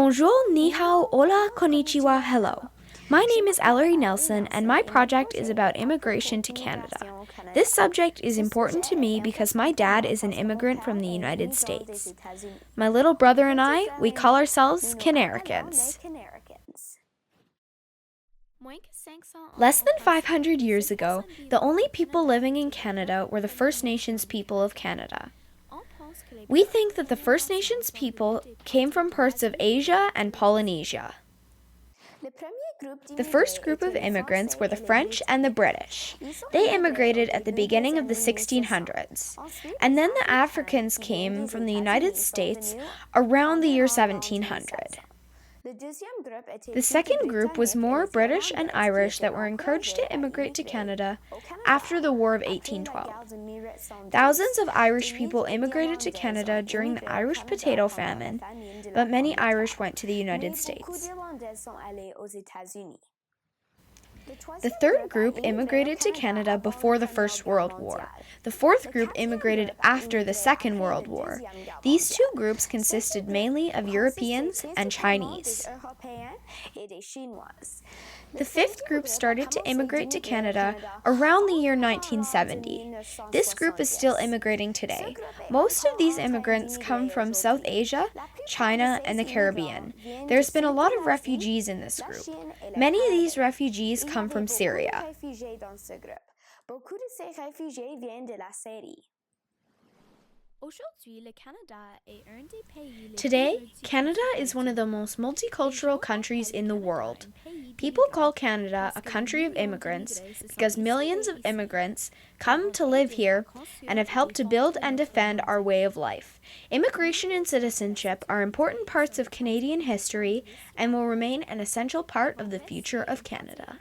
Bonjour, ni hao, hola, konnichiwa, hello. My name is Ellery Nelson, and my project is about immigration to Canada. This subject is important to me because my dad is an immigrant from the United States. My little brother and I, we call ourselves Canaricans. Less than 500 years ago, the only people living in Canada were the First Nations people of Canada. We think that the First Nations people came from parts of Asia and Polynesia. The first group of immigrants were the French and the British. They immigrated at the beginning of the 1600s. And then the Africans came from the United States around the year 1700. The second group was more British and Irish that were encouraged to immigrate to Canada after the War of 1812. Thousands of Irish people immigrated to Canada during the Irish Potato Famine, but many Irish went to the United States. The third group immigrated to Canada before the First World War. The fourth group immigrated after the Second World War. These two groups consisted mainly of Europeans and Chinese. The fifth group started to immigrate to Canada around the year 1970. This group is still immigrating today. Most of these immigrants come from South Asia, China, and the Caribbean. There's been a lot of refugees in this group. Many of these refugees come from Syria. Today, Canada is one of the most multicultural countries in the world. People call Canada a country of immigrants because millions of immigrants come to live here and have helped to build and defend our way of life. Immigration and citizenship are important parts of Canadian history and will remain an essential part of the future of Canada.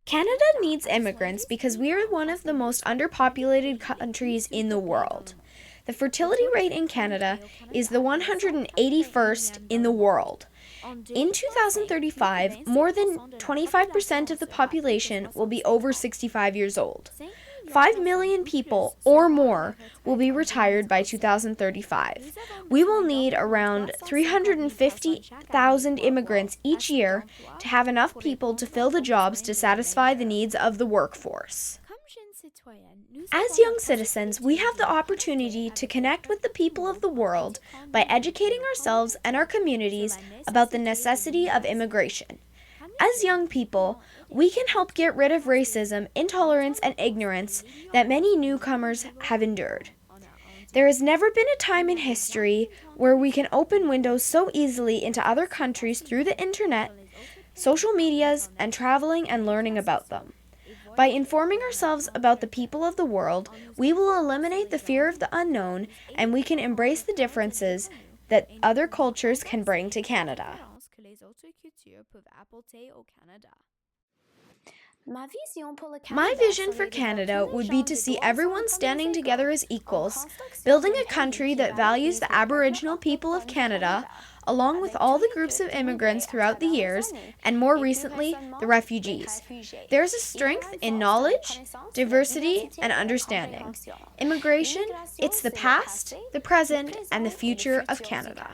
Canada needs immigrants because we are one of the most underpopulated countries in the world. The fertility rate in Canada is the 181st in the world. In 2035, more than 25% of the population will be over 65 years old. 5 million people or more will be retired by 2035. We will need around 350,000 immigrants each year to have enough people to fill the jobs to satisfy the needs of the workforce. As young citizens, we have the opportunity to connect with the people of the world by educating ourselves and our communities about the necessity of immigration. As young people, we can help get rid of racism, intolerance, and ignorance that many newcomers have endured. There has never been a time in history where we can open windows so easily into other countries through the internet, social medias, and traveling and learning about them. By informing ourselves about the people of the world, we will eliminate the fear of the unknown, and we can embrace the differences that other cultures can bring to Canada. My vision for Canada would be to see everyone standing together as equals, building a country that values the Aboriginal people of Canada, along with all the groups of immigrants throughout the years, and more recently, the refugees. There is a strength in knowledge, diversity, and understanding. Immigration, it's the past, the present, and the future of Canada.